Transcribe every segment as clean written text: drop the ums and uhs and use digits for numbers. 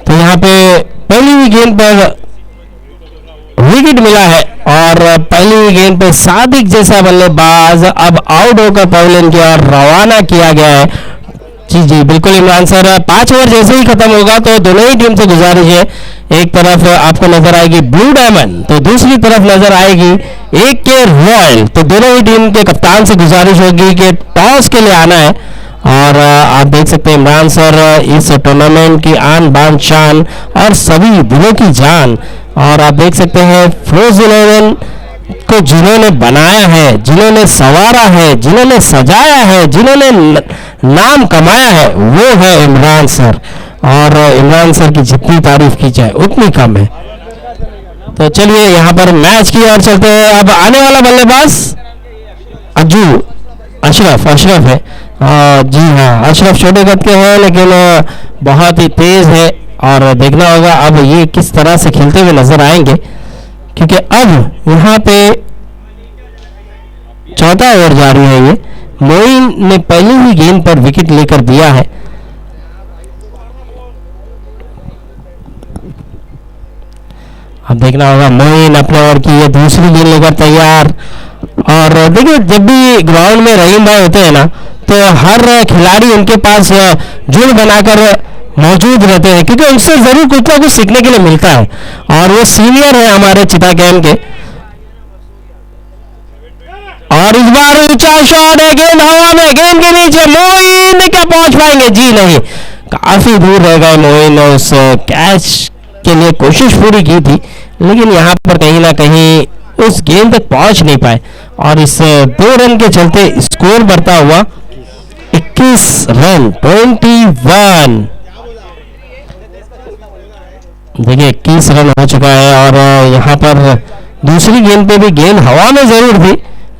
तो यहाँ पे पहली ही गेंद पर विकेट मिला है और पहली ही गेंद पे सादिक जैसा बल्लेबाज अब आउट होकर पवेलियन की ओर रवाना किया गया है। जी जी बिल्कुल इमरान सर, 5 ओवर जैसे ही खत्म होगा तो दोनों ही टीम से गुजारिश है, एक तरफ आपको नजर आएगी ब्लू डायमंड तो दूसरी तरफ नजर आएगी एक के रॉयल। तो दोनों ही टीम के कप्तान से गुजारिश होगी कि टॉस के लिए आना है। और आप देख सकते हैं इमरान सर इस टूर्नामेंट की आन बान शान और सभी दिलों की जान, और आप देख सकते हैं फ्रोज 11 को जिन्होंने बनाया है, जिन्होंने संवारा है, जिन्होंने सजाया है, जिन्होंने नाम कमाया है, वो है इमरान सर। और इमरान सर की जितनी तारीफ की जाए उतनी कम है। तो चलिए यहाँ पर मैच की ओर चलते हैं। अब आने वाला बल्लेबाज अशरफ है। जी हाँ, अशरफ छोटे कद के हैं लेकिन बहुत ही तेज है और देखना होगा अब ये किस तरह से खेलते हुए नजर आएंगे, क्योंकि अब यहाँ पे चौथा ओवर जारी है। ये मोइन ने पहली ही गेंद पर विकेट लेकर दिया है। अब देखना होगा मोइन अपने ओवर की ये दूसरी गेंद लेकर तैयार। और देखिए जब भी ग्राउंड में रहीम भाई होते हैं ना तो हर खिलाड़ी उनके पास जुड़ बनाकर मौजूद रहते हैं, क्योंकि उनसे जरूर कुछ ना कुछ सीखने के लिए मिलता है और वो सीनियर है हमारे चिता कैंप के। और इस बार ऊंचा शॉट है, गेंद हवा में, गेंद के नीचे, मोइन क्या पहुंच पाएंगे? जी नहीं, काफी दूर रह गए मोइन। उस कैच के लिए कोशिश पूरी की थी लेकिन यहाँ पर कहीं ना कहीं उस गेंद तक पहुंच नहीं पाए और इस 2 रन के चलते स्कोर बढ़ता हुआ 21 रन 21। देखिए 21 रन हो चुका है और यहाँ पर दूसरी गेंद पे भी गेंद हवा में जरूर थी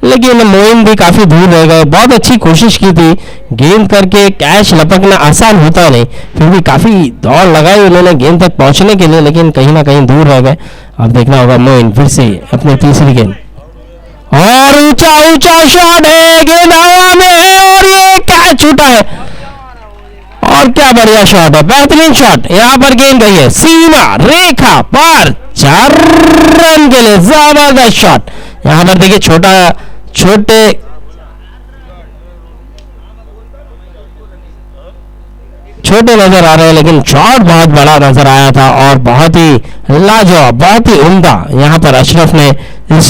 लेकिन मोइन भी काफी दूर रह गए। बहुत अच्छी कोशिश की थी, गेंद करके कैच लपकना आसान होता नहीं, फिर भी काफी दौड़ लगाई उन्होंने गेंद तक पहुंचने के लिए लेकिन कहीं ना कहीं दूर रह गए। अब देखना होगा मोइन फिर से अपनी तीसरी गेंद और ऊंचा शॉट है, गेंद हवा में है और ये कैच छूटा है। और क्या बढ़िया शॉट है, बेहतरीन शॉट। यहाँ पर गेंद गई है सीमा रेखा पर, 4 रन के लिए जबरदस्त शॉट। यहाँ पर देखिए छोटे नजर आ रहे हैं लेकिन शॉट बहुत बड़ा नजर आया था और बहुत ही लाजवाब, बहुत ही उम्दा यहाँ पर अशरफ ने इस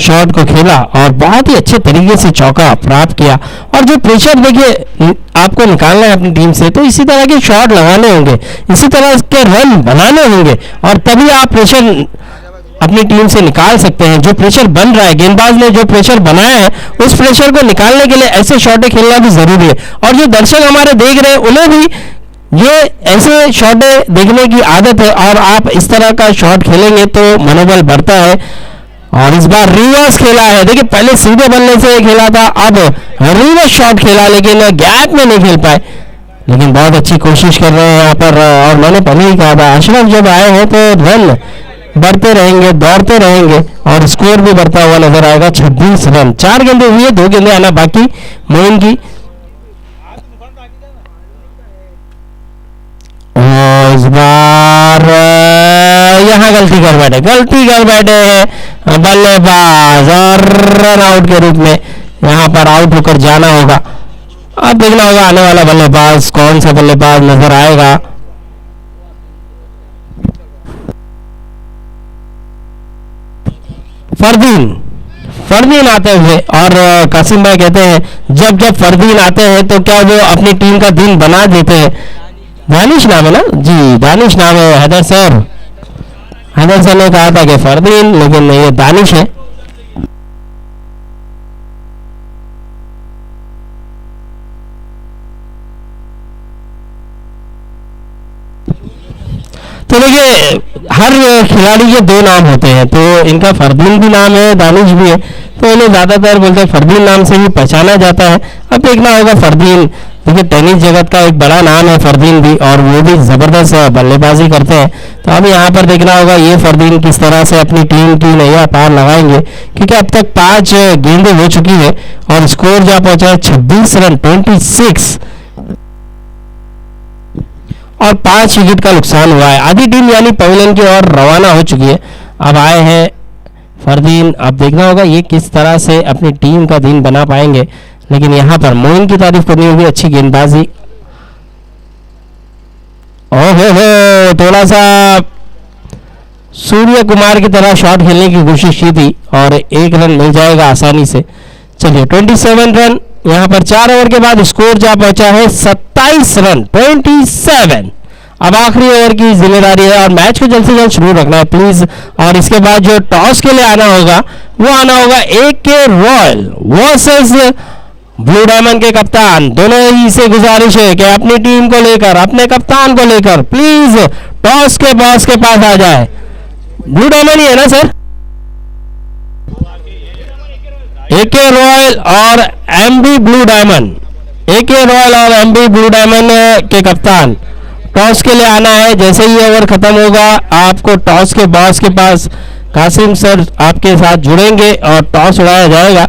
शॉट को खेला और बहुत ही अच्छे तरीके से चौका प्राप्त किया। और जो प्रेशर देखिए आपको निकालना है अपनी टीम से तो इसी तरह के शॉट लगाने होंगे, इसी तरह के रन बनाने होंगे और तभी आप प्रेशर अपनी टीम से निकाल सकते हैं। जो प्रेशर बन रहा है, गेंदबाज ने जो प्रेशर बनाया है उस प्रेशर को निकालने के लिए ऐसे शॉटें खेलना भी जरूरी है। और जो दर्शक हमारे देख रहे हैं उन्हें भी ये ऐसे शॉटें देखने की आदत है और आप इस तरह का शॉट खेलेंगे तो मनोबल बढ़ता है। और इस बार रिवर्स खेला है, देखिए पहले सीधे बल्ले से खेला था, अब रिवर्स शॉट खेला लेकिन गैप में नहीं खेल पाए, लेकिन बहुत अच्छी कोशिश कर रहे हैं यहाँ पर। और मैंने पहले ही कहा था अशरफ जब आए हैं तो रन बढ़ते रहेंगे, दौड़ते रहेंगे और स्कोर भी बढ़ता हुआ नजर आएगा। 26 रन, 4 गेंदें हुई है, 2 गेंदें आना बाकी मोइन की। इस बार यहाँ गलती कर बैठे हैं बल्लेबाज और रन आउट के रूप में यहाँ पर आउट होकर जाना होगा। अब देखना होगा आने वाला बल्लेबाज कौन सा बल्लेबाज नजर आएगा। फरदीन आते हुए, और कासिम भाई कहते हैं जब फरदीन आते हैं तो क्या वो अपनी टीम का दिन बना देते हैं। दानिश नाम है ना? जी दानिश नाम है। हैदर सर ने कहा था कि फरदीन, लेकिन ये दानिश है। तो देखिए हर खिलाड़ी के 2 नाम होते हैं, तो इनका फरदीन भी नाम है, दानिश भी है, तो इन्हें ज्यादातर बोलते हैं फरदीन नाम से भी पहचाना जाता है। अब देखना होगा फरदीन, देखिए टेनिस जगत का एक बड़ा नाम है फरदीन भी, और वो भी जबरदस्त बल्लेबाजी करते हैं। तो अब यहाँ पर देखना होगा ये फरदीन किस तरह से अपनी टीम की नैया पार लगाएंगे, क्योंकि अब तक 5 गेंदें हो चुकी है और स्कोर जा पहुंचा है 26 रन 26। और 5 विकेट का नुकसान हुआ है। आधी टीम यानी पवेलियन की ओर रवाना हो चुकी है। अब आए हैं फरदीन। अब देखना होगा ये किस तरह से अपनी टीम का दिन बना पाएंगे, लेकिन यहाँ पर मोइन की तारीफ करनी होगी, अच्छी गेंदबाजी। ओहो, थोड़ा सा सूर्य कुमार की तरह शॉट खेलने की कोशिश की थी और 1 रन मिल जाएगा आसानी से। चलिए 27 रन यहाँ पर 4 ओवर के बाद स्कोर जा पहुंचा है 27 रन 27। अब आखिरी ओवर की जिम्मेदारी है और मैच को जल्द से जल्द शुरू रखना है प्लीज। और इसके बाद जो टॉस के लिए आना होगा वो आना होगा AK royal versus blue diamond के कप्तान। दोनों ही से गुजारिश है कि अपनी टीम को लेकर, अपने कप्तान को लेकर प्लीज टॉस के बॉस के पास आ जाए। ब्लू डायमंड ही है ना सर? AK रॉयल और MB blue diamond, AK royal और MB ब्लू डायमंड के कप्तान टॉस के लिए आना है। जैसे ही ओवर खत्म होगा आपको टॉस के बॉस के पास कासिम सर आपके साथ जुड़ेंगे और टॉस उड़ाया जाएगा।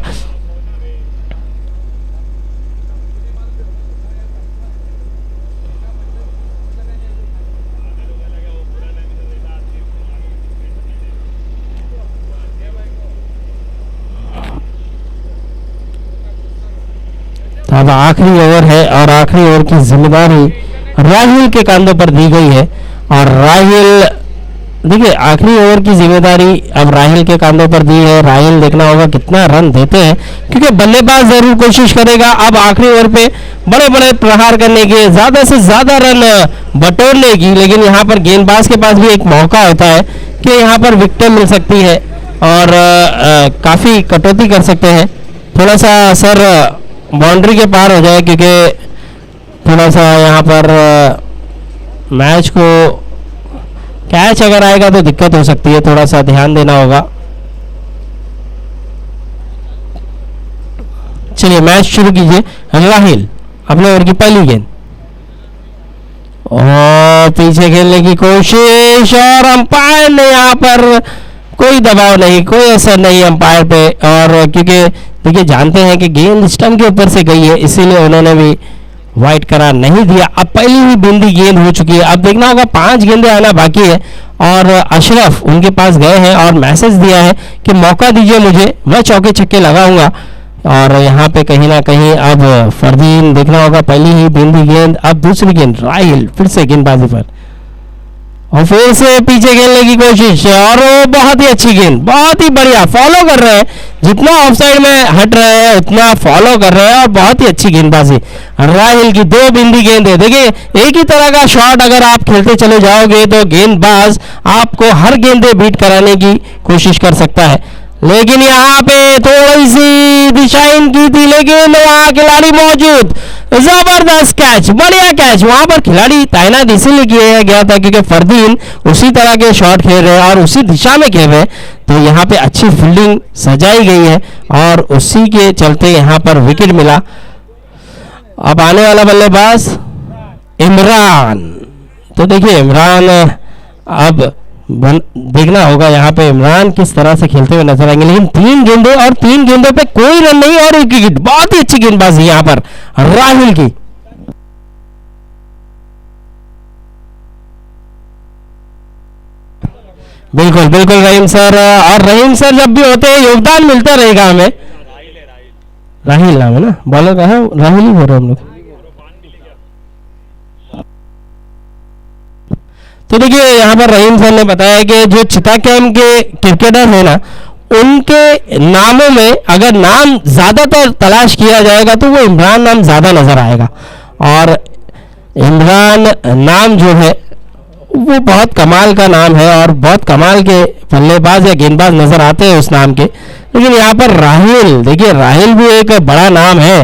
अब आखिरी ओवर है और आखिरी ओवर की जिम्मेदारी राहिल के कंधों पर दी गई है। और राहिल देखिए आखिरी ओवर की जिम्मेदारी अब राहिल के कंधों पर दी है। राहिल देखना होगा कितना रन देते हैं, क्योंकि बल्लेबाज जरूर कोशिश करेगा अब आखिरी ओवर पे बड़े बड़े प्रहार करने के, ज्यादा से ज्यादा रन बटोरने की। लेकिन यहाँ पर गेंदबाज के पास भी एक मौका होता है कि यहाँ पर विकेट मिल सकती है और काफी कटौती कर सकते हैं। थोड़ा सा सर बाउंड्री के पार हो जाए, क्योंकि थोड़ा सा यहाँ पर मैच को कैच अगर आएगा तो दिक्कत हो सकती है, थोड़ा सा ध्यान देना होगा। चलिए मैच शुरू कीजिए। राहिल अपने ओवर की पहली गेंद और पीछे खेलने की कोशिश और अंपायर ने यहाँ पर कोई दबाव नहीं, कोई असर नहीं अंपायर पे। और क्योंकि देखिए जानते हैं कि गेंद स्टंप के ऊपर से गई है, इसीलिए उन्होंने भी वाइट करार नहीं दिया। अब पहली ही बिंदी गेंद हो चुकी है। अब देखना होगा 5 गेंदें आना बाकी है और अशरफ उनके पास गए हैं और मैसेज दिया है कि मौका दीजिए मुझे, मैं चौके छक्के लगाऊंगा। और यहाँ पे कहीं ना कहीं अब फरदीन देखना होगा पहली ही बिंदी गेंद। अब दूसरी गेंद राहिल फिर से गेंदबाजी पर और फिर से पीछे खेलने की कोशिश और बहुत ही अच्छी गेंद, बहुत ही बढ़िया फॉलो कर रहे हैं, जितना ऑफसाइड में हट रहे हैं उतना फॉलो कर रहे हैं और बहुत ही अच्छी गेंदबाजी राहिल की। 2 बिंदी गेंद है। देखिए एक ही तरह का शॉट अगर आप खेलते चले जाओगे तो गेंदबाज आपको हर गेंदे बीट कराने की कोशिश कर सकता है। लेकिन यहाँ पे थोड़ी सी दिशा इनकी थी, लेकिन वहाँ खिलाड़ी मौजूद, जबरदस्त कैच, बढ़िया कैच। वहां पर खिलाड़ी तैनात इसीलिए किया गया था क्योंकि फरदीन उसी तरह के शॉट खेल रहे हैं और उसी दिशा में खेल रहे हैं, तो यहाँ पे अच्छी फील्डिंग सजाई गई है और उसी के चलते यहाँ पर विकेट मिला। अब आने वाला बल्लेबाज इमरान। तो देखिए इमरान अब देखना होगा यहाँ पे इमरान किस तरह से खेलते हुए नजर आएंगे। लेकिन 3 गेंदे और 3 गेंदों पे कोई रन नहीं और 1 विकेट। बहुत ही अच्छी गेंदबाजी यहाँ पर राहुल की। बिल्कुल बिल्कुल रहीम सर, और रहीम सर जब भी होते हैं योगदान मिलता रहेगा हमें। राहिल नाम है ना बॉलर का, है राहुल ही बोल रहे हम लोग। तो देखिए यहाँ पर रहीम सर ने बताया कि जो चिता कैंप के क्रिकेटर है ना, उनके नामों में अगर नाम ज्यादातर तलाश किया जाएगा तो वो इमरान नाम ज्यादा नजर आएगा। और इमरान नाम जो है वो बहुत कमाल का नाम है और बहुत कमाल के बल्लेबाज या गेंदबाज नजर आते हैं उस नाम के। लेकिन यहाँ पर राहिल, देखिए राहिल भी एक बड़ा नाम है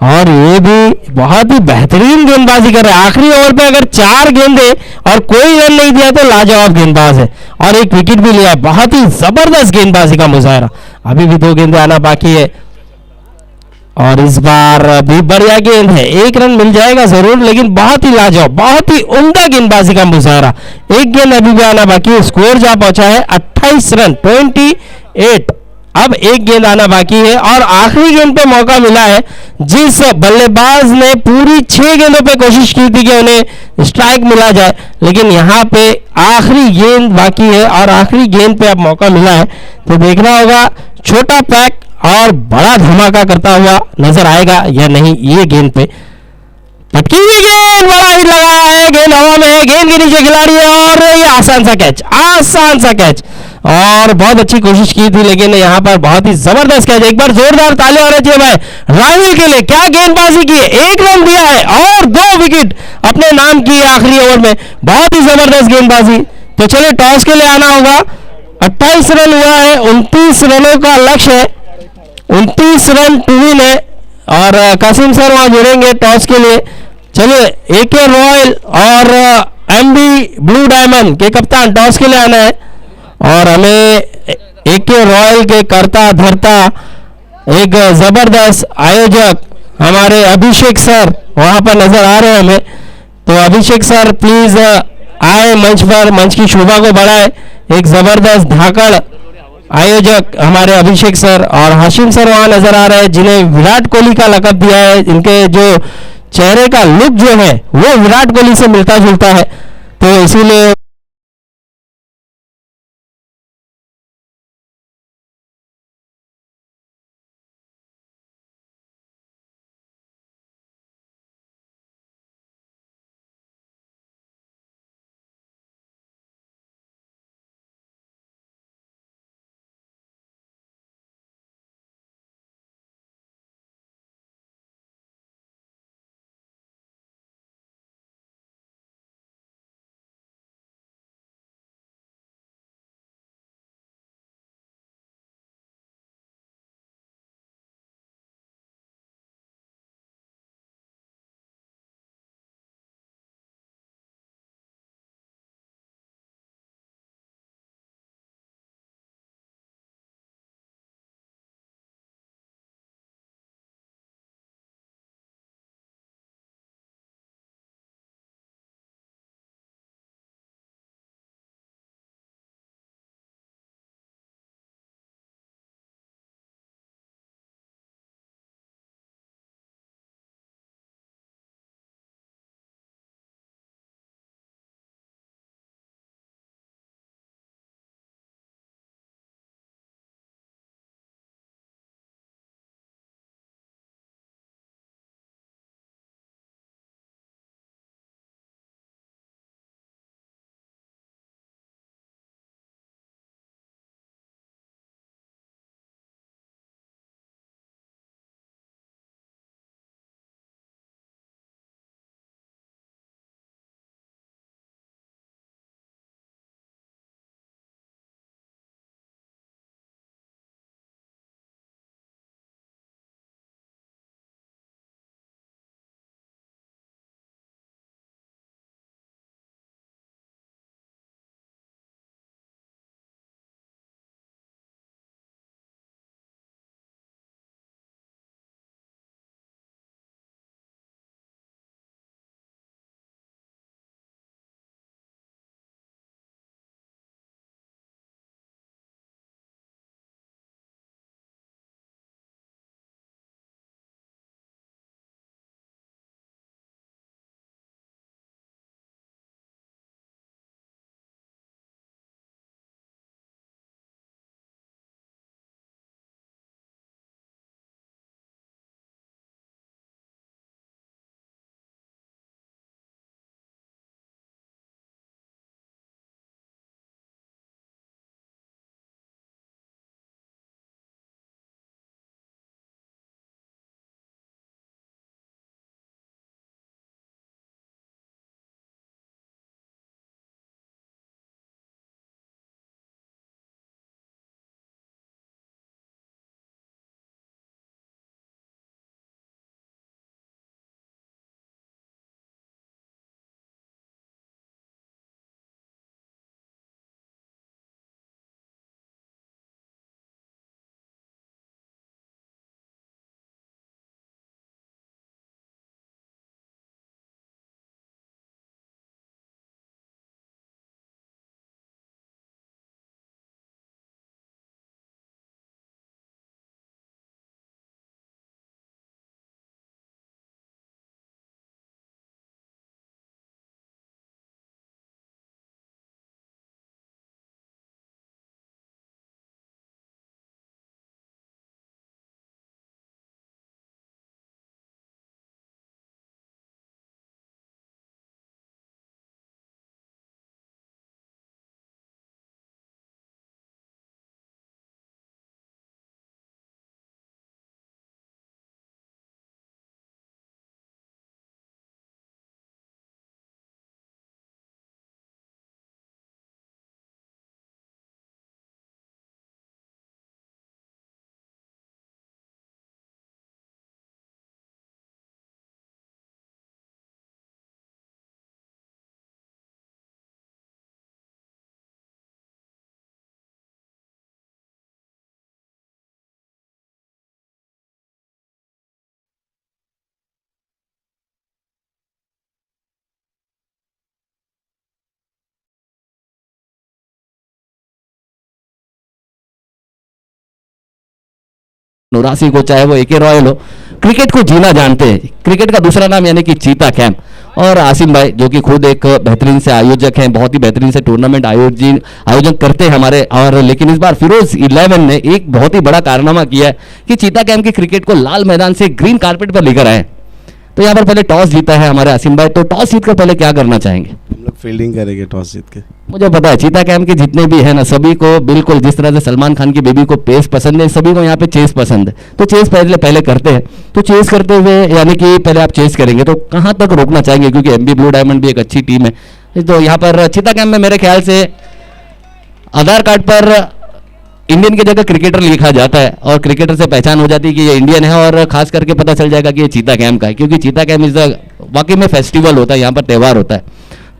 और ये भी बहुत ही बेहतरीन गेंदबाजी कर रहा है। आखिरी ओवर पे अगर 4 गेंदे और कोई रन नहीं दिया तो लाजवाब गेंदबाज है और 1 विकेट भी लिया है। बहुत ही जबरदस्त गेंदबाजी का मुजाहरा। अभी भी 2 गेंदे आना बाकी है और इस बार भी बढ़िया गेंद है, 1 रन मिल जाएगा जरूर, लेकिन बहुत ही लाजवाब, बहुत ही उम्दा गेंदबाजी का मुजाहरा। 1 गेंद अभी भी आना बाकी है। स्कोर जा पहुंचा है 28 रन 28 अब एक गेंद आना बाकी है और आखिरी गेंद पे मौका मिला है। जिस बल्लेबाज ने पूरी 6 गेंदों पे कोशिश की थी कि उन्हें स्ट्राइक मिला जाए, लेकिन यहाँ पे आखिरी गेंद बाकी है और आखिरी गेंद पे अब मौका मिला है। तो देखना होगा छोटा पैक और बड़ा धमाका करता हुआ नजर आएगा या नहीं ये गेंद पे। पटकी हुई गेंद, बड़ा हिट लगा है, गेंद हवा में है, गेंद के नीचे खिलाड़ी है और ये आसान सा कैच, आसान सा कैच। और बहुत अच्छी कोशिश की थी लेकिन यहाँ पर बहुत ही जबरदस्त कैच। एक बार जोरदार तालियां होने चाहिए भाई राहुल के लिए, क्या गेंदबाजी की है, 1 रन दिया है और 2 विकेट अपने नाम की है आखिरी ओवर में, बहुत ही जबरदस्त गेंदबाजी। तो चलिए टॉस के लिए आना होगा। 28 रन हुआ है, 29 रनों का लक्ष्य है, 29 रन टू विन है और कासिम सर वहां जुड़ेंगे टॉस के लिए। चलिए एके रॉयल और एमबी ब्लू डायमंड के कप्तान टॉस के लिए आना है और हमें एके रॉयल के करता धरता एक जबरदस्त आयोजक हमारे अभिषेक सर वहां पर नजर आ रहे हैं हमें। तो अभिषेक सर प्लीज आए मंच पर, मंच की शोभा को बढ़ाए। एक जबरदस्त धाकड़ आयोजक हमारे अभिषेक सर और हाशिम सर वहां नजर आ रहे हैं जिन्हें विराट कोहली का लक़ब दिया है। इनके जो चेहरे का लुक जो है वो विराट कोहली से मिलता जुलता है, तो इसीलिए 89 को, चाहे वो AK रॉयल हो, क्रिकेट को जीना जानते हैं। क्रिकेट का दूसरा नाम यानी कि चीता कैंप। और आसिम भाई जो कि खुद एक बेहतरीन से आयोजक हैं, बहुत ही बेहतरीन से टूर्नामेंट आयोजन करते हैं हमारे, और लेकिन इस बार फिरोज 11 ने एक बहुत ही बड़ा कारनामा किया है कि चीता कैंप की क्रिकेट को लाल मैदान से ग्रीन कारपेट पर लेकर आए। तो यहाँ पर पहले टॉस जीता है हमारे आसिम भाई, तो टॉस जीत कर पहले क्या करना चाहेंगे? हम लोग फील्डिंग करेंगे टॉस जीत के। मुझे पता है चीता कैंप के जितने भी है ना, सभी को बिल्कुल जिस तरह से सलमान खान की बेबी को पेस पसंद है, सभी को यहाँ पे चेस पसंद है। तो चेस पहले करते हैं। तो चेस करते हुए यानी कि पहले आप चेस करेंगे तो कहाँ तक रोकना चाहेंगे, क्योंकि MB ब्लू डायमंड भी एक अच्छी टीम है। तो यहाँ पर चीता कैंप में मेरे ख्याल से आधार कार्ड पर इंडियन की जगह क्रिकेटर लिखा जाता है, और क्रिकेटर से पहचान हो जाती है कि ये इंडियन है, और खास करके पता चल जाएगा कि ये चीता कैंप का है, क्योंकि चीता कैंप इज वाकई में फेस्टिवल होता है, यहाँ पर त्यौहार होता है।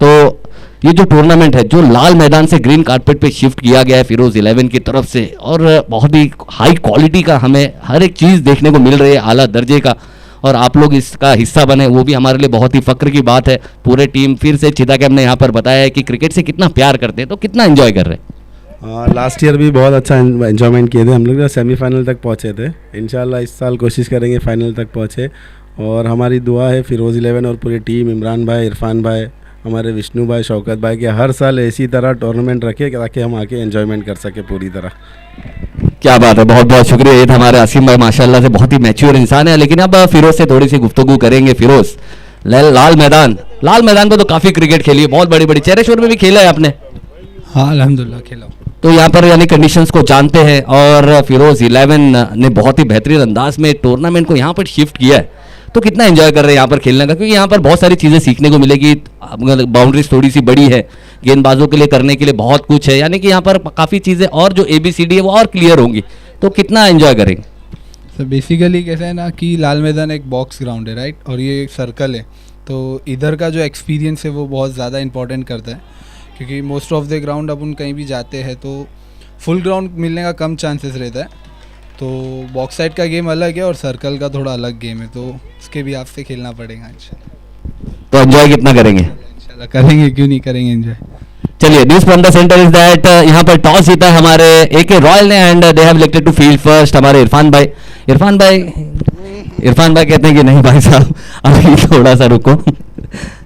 तो ये जो टूर्नामेंट है जो लाल मैदान से ग्रीन कारपेट पे शिफ्ट किया गया है फिरोज 11 की तरफ से, और बहुत ही हाई क्वालिटी का हमें हर एक चीज़ देखने को मिल रही है, आला दर्जे का, और आप लोग इसका हिस्सा बने वो भी हमारे लिए बहुत ही फक्र की बात है। पूरे टीम फिर से चीता कैंप ने यहाँ पर बताया है कि क्रिकेट से कितना प्यार करते हैं, तो कितना एंजॉय कर रहे हैं। लास्ट ईयर भी बहुत अच्छा एंजॉयमेंट किए थे हम लोग, सेमीफाइनल तक पहुँचे थे। इंशाल्लाह इस साल कोशिश करेंगे फाइनल तक पहुँचे, और हमारी दुआ है फिरोज 11 और पूरी टीम, इमरान भाई, इरफान भाई, हमारे विष्णु भाई, शौकत भाई, के हर साल इसी तरह टूर्नामेंट रखे ताकि हम आके एंजॉयमेंट कर सके पूरी तरह। क्या बात है, बहुत बहुत शुक्रिया। ये हमारे आसिम भाई माशाल्लाह से बहुत ही मैच्योर इंसान है। लेकिन अब फिरोज से थोड़ी सी गुफ्तगू करेंगे। फिरोज, लाल मैदान पे तो काफ़ी क्रिकेट खेली है, बहुत बड़ी बड़ी चेरेश्वर में भी खेला है आपने? हाँ अल्हम्दुलिल्लाह खेला। तो यहाँ पर यानी कंडीशंस को जानते हैं, और फिरोज 11 ने बहुत ही बेहतरीन अंदाज में टूर्नामेंट को यहाँ पर शिफ्ट किया है। तो कितना एंजॉय कर रहे हैं यहाँ पर खेलने का, क्योंकि यहाँ पर बहुत सारी चीज़ें सीखने को मिलेगी। बाउंड्रीज थोड़ी सी बड़ी है, गेंदबाजों के लिए करने के लिए बहुत कुछ है, यानी कि यहाँ पर काफ़ी चीज़ें और जो ABCD है वो और क्लियर होंगी। तो कितना एंजॉय करेंगे? सर बेसिकली कैसा है ना कि लाल मैदान एक बॉक्स ग्राउंड है, राइट, और ये एक सर्कल है, तो इधर का जो एक्सपीरियंस है वो बहुत ज़्यादा इंपॉर्टेंट करता है, क्योंकि मोस्ट ऑफ द ग्राउंड अपन कहीं भी जाते हैं तो फुल ग्राउंड मिलने का कम चांसेस रहता है। तो बॉक्स साइड का गेम अलग है और सर्कल का थोड़ा अलग गेम है, तो उसके भी आपसे खेलना पड़ेगा इंशाल्लाह। तो एंजॉय कितना करेंगे? इंशाल्लाह करेंगे, क्यों नहीं करेंगे एंजॉय। चलिए, news from the centre is that यहाँ पर टॉस जीता है हमारे AK रॉयल ने, and they have elected to field first. हमारे इरफान भाई कहते हैं कि नहीं भाई साहब अभी थोड़ा सा रुको।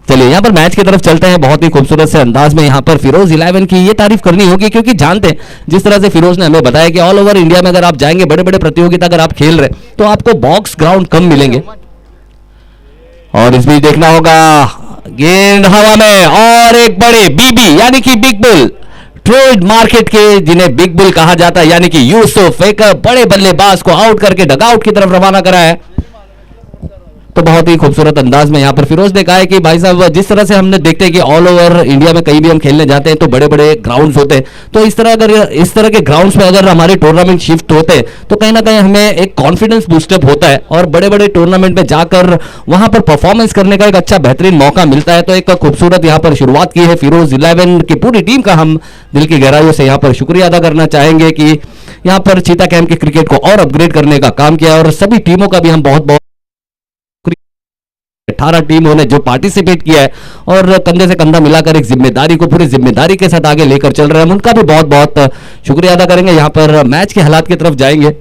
चलिए यहाँ पर मैच की तरफ चलते हैं। बहुत ही खूबसूरत से अंदाज में यहाँ पर फिरोज 11 की ये तारीफ करनी होगी, क्योंकि जानते हैं जिस तरह से फिरोज ने हमें बताया कि ऑल ओवर इंडिया में अगर आप जाएंगे, बड़े बड़े प्रतियोगिता अगर आप खेल रहे तो आपको बॉक्स ग्राउंड कम मिलेंगे। और इस बीच देखना होगा गेंद हवा में, और एक बड़े BB यानी कि बिग बुल, ट्रेड मार्केट के जिन्हें बिग बुल कहा जाता है, यानी कि यूसुफ एक बड़े बल्लेबाज को आउट करके डगआउट की तरफ रवाना करा है। तो बहुत ही खूबसूरत अंदाज में यहाँ पर फिरोज ने कहा है कि भाई साहब जिस तरह से हमने देखते हैं कि ऑल ओवर इंडिया में कहीं भी हम खेलने जाते हैं तो बड़े बड़े ग्राउंड्स होते हैं, तो इस तरह के ग्राउंड्स में अगर हमारे टूर्नामेंट शिफ्ट होते हैं तो कहीं ना कहीं हमें एक कॉन्फिडेंस बूस्टअप होता है, और बड़े बड़े टूर्नामेंट में जाकर वहां पर परफॉर्मेंस करने का एक अच्छा बेहतरीन मौका मिलता है। तो एक खूबसूरत यहाँ पर शुरुआत की है फिरोज 11 की पूरी टीम का हम दिल की गहराइयों से यहाँ पर शुक्रिया अदा करना चाहेंगे कि यहाँ पर चीता कैंप के क्रिकेट को और अपग्रेड करने का काम किया, और सभी टीमों का भी हम बहुत बहुत 18 टीमों ने जो पार्टिसिपेट किया है और कंधे से कंधा मिलाकर एक जिम्मेदारी को पूरी जिम्मेदारी के साथ आगे लेकर चल रहे हैं, हम उनका भी बहुत बहुत शुक्रिया अदा करेंगे। यहाँ पर मैच के हालात की तरफ जाएंगे।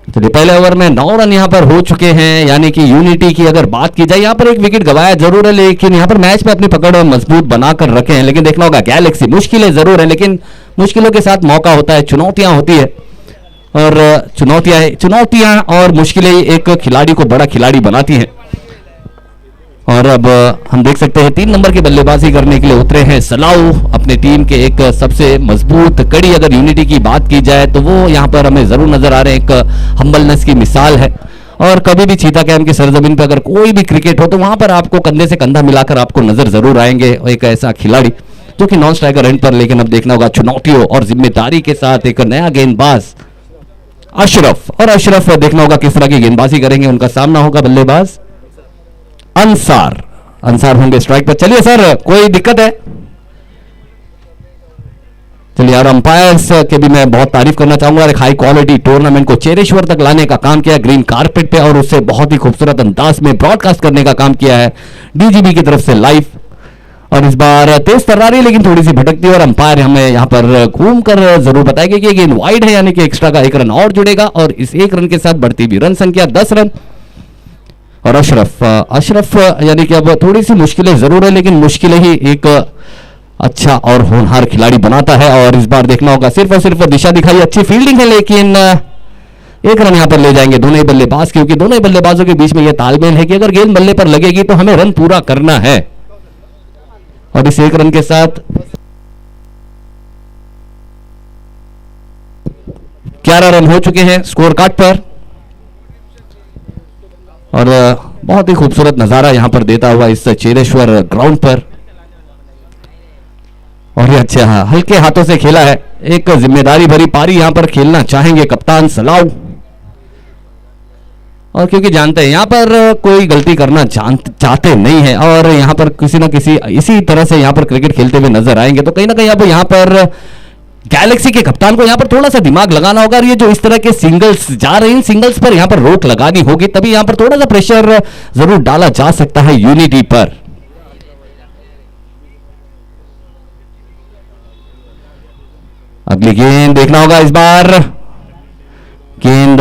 चलिए, पहले ओवर में 9 रन यहाँ पर हो चुके हैं, यानी कि यूनिटी की अगर बात की जाए, यहाँ पर एक विकेट गवाया जरूर है, लेकिन यहाँ पर मैच में अपनी पकड़ मजबूत बनाकर रखे हैं। लेकिन देखना होगा गैलेक्सी, मुश्किलें जरूर है, लेकिन मुश्किलों के साथ मौका होता है, चुनौतियां होती है, और चुनौतियां और मुश्किलें एक खिलाड़ी को बड़ा खिलाड़ी बनाती हैं। और अब हम देख सकते हैं 3 नंबर की बल्लेबाजी करने के लिए उतरे हैं सलाऊ, अपनी टीम के एक सबसे मजबूत कड़ी। अगर यूनिटी की बात की जाए तो वो यहाँ पर हमें जरूर नजर आ रहे हैं, एक हम्बलनेस की मिसाल है। और कभी भी चीता कैंप की सरजमीन पर अगर कोई भी क्रिकेट हो तो वहां पर आपको कंधे से कंधा मिलाकर आपको नजर जरूर आएंगे एक ऐसा खिलाड़ी जो कि नॉन स्ट्राइकर एंड पर। लेकिन अब देखना होगा चुनौतियों और जिम्मेदारी के साथ एक नया गेंदबाज अशरफ, और अशरफ देखना होगा किस तरह की गेंदबाजी करेंगे। उनका सामना होगा बल्लेबाज अंसार होंगे स्ट्राइक पर। चलिए सर, कोई दिक्कत है? चलिए यार, अंपायर्स के भी मैं बहुत तारीफ करना चाहूंगा, एक हाई क्वालिटी टूर्नामेंट को चेरेश्वर तक लाने का काम किया ग्रीन कारपेट पे, और उससे बहुत ही खूबसूरत अंदाज में ब्रॉडकास्ट करने का काम किया है DGB की तरफ से लाइव। और इस बार तेज तर्रारी लेकिन थोड़ी सी भटकती है और अंपायर हमें यहाँ पर घूम कर जरूर बताएगा कि ये गेंद वाइड है, यानी कि एक्स्ट्रा का 1 रन और जुड़ेगा और इस 1 रन के साथ बढ़ती हुई रन संख्या 10 रन। और अशरफ यानी कि अब थोड़ी सी मुश्किलें जरूर है, लेकिन मुश्किलें ही एक अच्छा और होनहार खिलाड़ी बनाता है। और इस बार देखना होगा, सिर्फ और सिर्फ दिशा दिखाई, अच्छी फील्डिंग है, लेकिन 1 रन यहां पर ले जाएंगे दोनों ही बल्लेबाज, क्योंकि दोनों ही बल्लेबाजों के बीच में यह तालमेल है कि अगर गेंद बल्ले पर लगेगी तो हमें रन पूरा करना है। और इस 1 रन के साथ 11 रन हो चुके हैं स्कोर कार्ड पर। और बहुत ही खूबसूरत नजारा यहां पर देता हुआ इस चेरेश्वर ग्राउंड पर। और ये अच्छा हल्के हाथों से खेला है, एक जिम्मेदारी भरी पारी यहां पर खेलना चाहेंगे कप्तान सलाउ। और क्योंकि जानते हैं यहां पर कोई गलती करना चाहते नहीं है और यहां पर किसी ना किसी इसी तरह से यहां पर क्रिकेट खेलते हुए नजर आएंगे, तो कहीं ना कहीं अब यहां पर गैलेक्सी के कप्तान को यहां पर थोड़ा सा दिमाग लगाना होगा। और ये जो इस तरह के सिंगल्स जा रहे हैं, सिंगल्स पर यहां पर रोक लगानी होगी, तभी यहां पर थोड़ा सा प्रेशर जरूर डाला जा सकता है यूनिटी पर। अगली गेंद देखना होगा, इस बार गेंद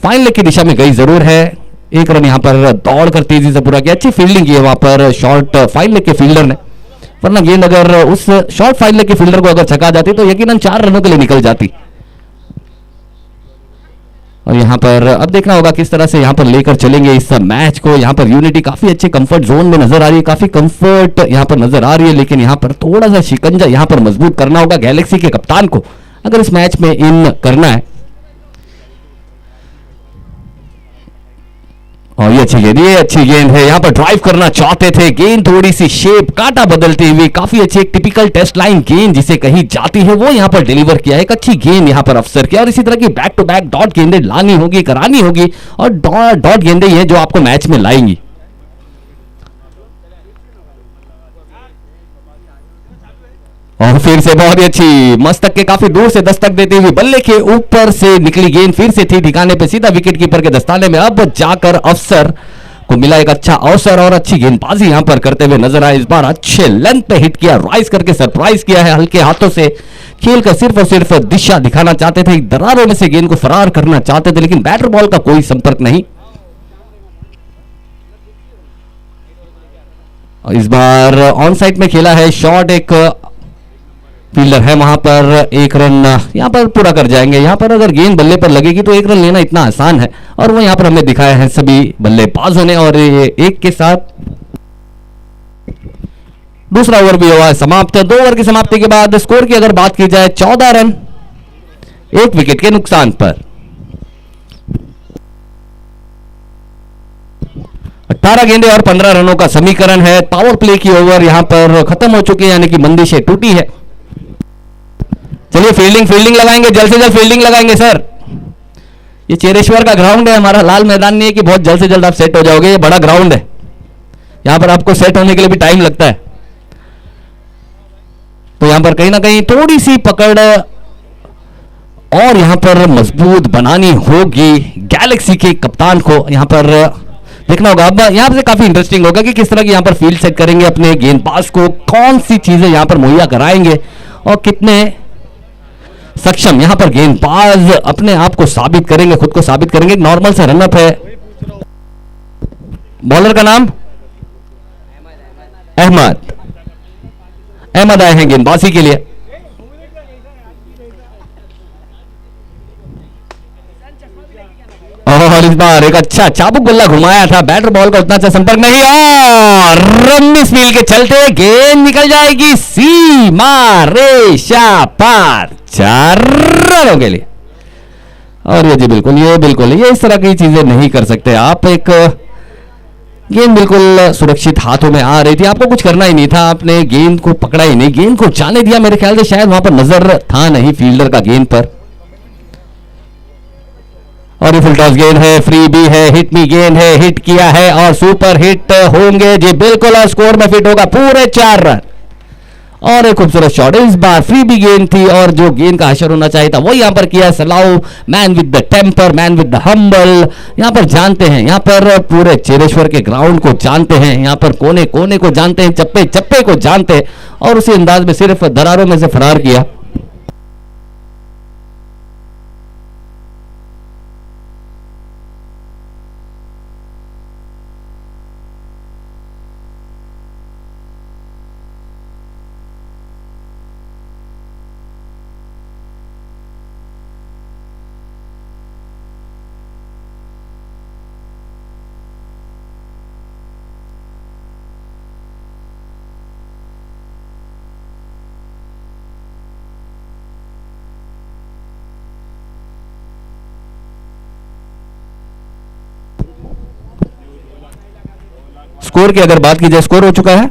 फाइन लेग की दिशा में गई जरूर है। 1 रन यहां पर दौड़कर तेजी से पूरा किया, अच्छी फील्डिंग की है वहां पर शॉर्ट फाइन लेग के फील्डर ने, वरना गेंद अगर उस शॉर्ट फाइन लेग के फील्डर को अगर छका जाती तो यकीनन 4 रनों के लिए निकल जाती। और यहां पर अब देखना होगा किस तरह से यहां पर लेकर चलेंगे इस मैच को। यहां पर यूनिटी काफी अच्छे कंफर्ट जोन में नजर आ रही है, काफी कंफर्ट यहां पर नजर आ रही है, लेकिन यहां पर थोड़ा सा शिकंजा यहां पर मजबूत करना होगा गैलेक्सी के कप्तान को अगर इस मैच में इन करना है। और ये अच्छी गेंद है, यहां पर ड्राइव करना चाहते थे, गेंद थोड़ी सी शेप काटा बदलती हुई काफी अच्छी एक टिपिकल टेस्ट लाइन गेंद जिसे कही जाती है वो यहां पर डिलीवर किया, एक अच्छी गेंद यहां पर अफसर किया। और इसी तरह की बैक टू बैक डॉट गेंदें लानी होगी, करानी होगी, और डॉट गेंदें ये जो आपको मैच में लाएंगी। और फिर से बहुत ही अच्छी मस्तक के काफी दूर से दस्तक देती हुई बल्ले के ऊपर से निकली गेंद फिर से थी ठिकाने पे, सीधा विकेट कीपर के दस्ताने में अब जाकर अफसर को मिला एक अच्छा अवसर और अच्छी गेंदबाजी यहां पर करते हुए नजर आए। इस बार अच्छे लेंथ पे हिट किया, राइज करके सरप्राइज किया है, हल्के हाथों से खेल कर सिर्फ और सिर्फ दिशा दिखाना चाहते थे, दरारों में से गेंद को फरार करना चाहते थे, लेकिन बैटर बॉल का कोई संपर्क नहीं। इस बार ऑन साइड में खेला है शॉट, एक फील्डर है वहां पर, 1 रन यहां पर पूरा कर जाएंगे। यहां पर अगर गेंद बल्ले पर लगेगी तो 1 रन लेना इतना आसान है, और वो यहां पर हमने दिखाया है सभी बल्लेबाजों ने। और ये 1 के साथ दूसरा ओवर भी हुआ है समाप्त। 2 ओवर की समाप्ति के बाद स्कोर की अगर बात की जाए 14 रन 1 विकेट के नुकसान पर। 18 गेंदें और 15 रनों का समीकरण है। पावर प्ले की ओवर यहां पर खत्म हो चुकी है, यानी कि बंदिशें टूटी है। चलिए फील्डिंग लगाएंगे, जल्द से जल्द फील्डिंग लगाएंगे सर। ये चेरेश्वर का ग्राउंड है, हमारा लाल मैदान नहीं है कि बहुत जल्द से जल्द आप सेट हो जाओगे, ये बड़ा ग्राउंड है, यहां पर आपको सेट होने के लिए भी टाइम लगता है। तो यहां पर कहीं ना कहीं थोड़ी सी पकड़ और यहां पर मजबूत बनानी होगी गैलेक्सी के कप्तान को। यहां पर देखना होगा, अब यहां से काफी इंटरेस्टिंग होगा कि किस तरह की यहां पर फील्ड सेट करेंगे अपने गेंदबाज को, कौन सी चीजें यहां पर मुहैया कराएंगे और कितने सक्षम यहां पर गेंदबाज अपने आप को साबित करेंगे, खुद को साबित करेंगे। नॉर्मल से रनअप है, बॉलर का नाम अहमद आए हैं गेंदबाजी के लिए। और इस बार एक अच्छा चाबुक बल्ला घुमाया था, बैटर बॉल का उतना अच्छा संपर्क नहीं, और रन स्पीड के चलते गेंद निकल जाएगी सीमा रेखा पार 4 रनों के लिए। और ये जी बिल्कुल ये इस तरह की चीजें नहीं कर सकते आप। एक गेंद बिल्कुल सुरक्षित हाथों में आ रही थी, आपको कुछ करना ही नहीं था, आपने गेंद को पकड़ा ही नहीं, गेंद को जाने दिया। मेरे ख्याल से शायद वहां पर नजर था नहीं फील्डर का गेंद पर। और ये फुल टॉस गेंद है, फ्री भी है, हिट मी गेंद है, हिट किया है और सुपर हिट होंगे जी बिल्कुल, और स्कोर में फिट होगा पूरे 4 रन। और एक खूबसूरत शॉट, इस बार फ्री भी गेंद थी और जो गेंद का असर होना चाहिए था वो यहाँ पर किया सलाऊ। Man with the temper, man with the humble, यहाँ पर जानते हैं, यहाँ पर पूरे चेरेश्वर के ग्राउंड को जानते हैं, यहाँ पर कोने कोने को जानते हैं, चप्पे चप्पे को जानते हैं और उसी अंदाज में सिर्फ दरारों में से फरार किया। स्कोर की अगर बात की जाए, स्कोर हो चुका है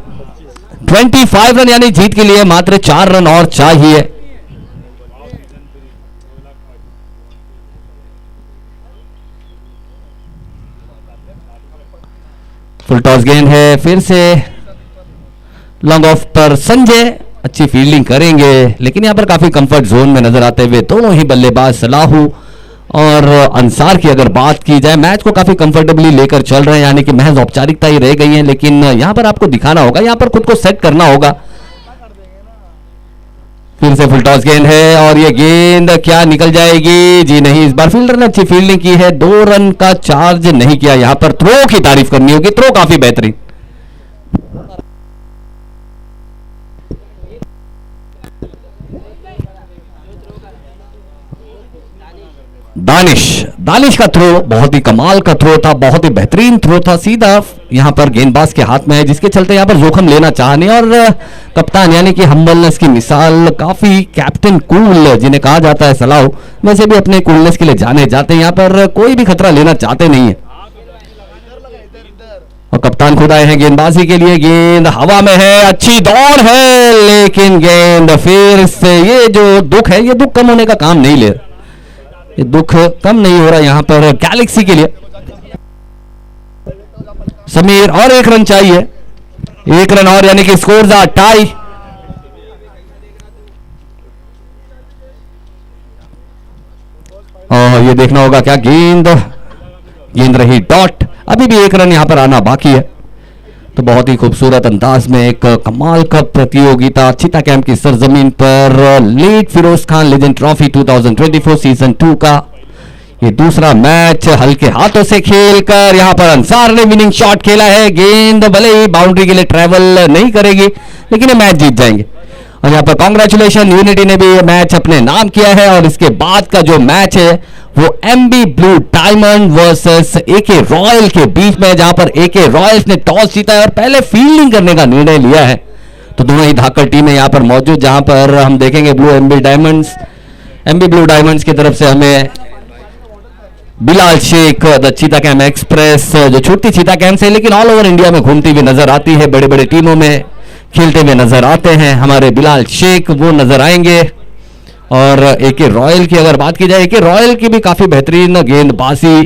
25 रन, यानी जीत के लिए मात्र 4 रन और चाहिए। फुल टॉस गेंद है, फिर से लॉन्ग ऑफ पर संजय अच्छी फील्डिंग करेंगे, लेकिन यहां पर काफी कंफर्ट जोन में नजर आते हुए दोनों ही बल्लेबाज सलाहू और अंसार की अगर बात की जाए, मैच को काफी कंफर्टेबली लेकर चल रहे हैं, यानी कि महज औपचारिकता ही रह गई है, लेकिन यहां पर आपको दिखाना होगा, यहां पर खुद को सेट करना होगा। फिर से फुल टॉस गेंद है और ये गेंद क्या निकल जाएगी? जी नहीं, इस बार फील्डर ने अच्छी फील्डिंग की है, 2 रन का चार्ज नहीं किया। यहां पर थ्रो की तारीफ करनी होगी, थ्रो काफी बेहतरीन। दानिश का थ्रो बहुत ही कमाल का थ्रो था, बहुत ही बेहतरीन थ्रो था, सीधा यहां पर गेंदबाज के हाथ में है, जिसके चलते यहां पर जोखिम लेना चाहने और कप्तान यानी कि हम्बलनेस की मिसाल, काफी कैप्टन कूल जिन्हें कहा जाता है सलाह, वैसे भी अपने कूलनेस के लिए जाने जाते हैं, यहां पर कोई भी खतरा लेना चाहते नहीं है और कप्तान खुद आए हैं गेंदबाजी के लिए। गेंद हवा में है, अच्छी दौड़ है, लेकिन गेंद फिर से, ये जो दुख है ये दुख कम होने का काम नहीं ले रहा, ये दुख कम नहीं हो रहा यहां पर गैलेक्सी के लिए। समीर और 1 रन चाहिए, 1 रन और, यानी कि स्कोर्स आर टाई। और ये देखना होगा क्या गेंद रही डॉट, अभी भी 1 रन यहां पर आना बाकी है। तो बहुत ही खूबसूरत अंदाज में एक कमाल का प्रतियोगिता चीता कैंप की सरजमीन पर late Firoz Khan legend trophy 2024 season 2 का ये दूसरा मैच हल्के हाथों से खेलकर यहां पर अंसार ने विनिंग शॉट खेला है। गेंद भले ही बाउंड्री के लिए ट्रेवल नहीं करेगी, लेकिन ये मैच जीत जाएंगे। और यहां पर कांग्रेचुलेशन, यूनिटी ने भी ये मैच अपने नाम किया है। और इसके बाद का जो मैच है वो MB Blue Diamond versus AK Royal के बीच में, जहां पर एके रॉयल्स ने टॉस जीता है और पहले फील्डिंग करने का निर्णय लिया है। तो दोनों ही धाकड़ टीमें यहां पर मौजूद, जहां पर हम देखेंगे एमबी ब्लू डायमंड्स की तरफ से हमें Bilal Shaikh the cheetah camp express, जो छोटी चीता कैंप से लेकिन ऑल ओवर इंडिया में घूमती हुई नजर आती है, बड़े बड़े टीमों में खेलते हुए नजर आते हैं, हमारे बिलाल शेख वो नजर आएंगे। और एके रॉयल की अगर बात की जाए, एके रॉयल की भी काफी बेहतरीन गेंदबाजी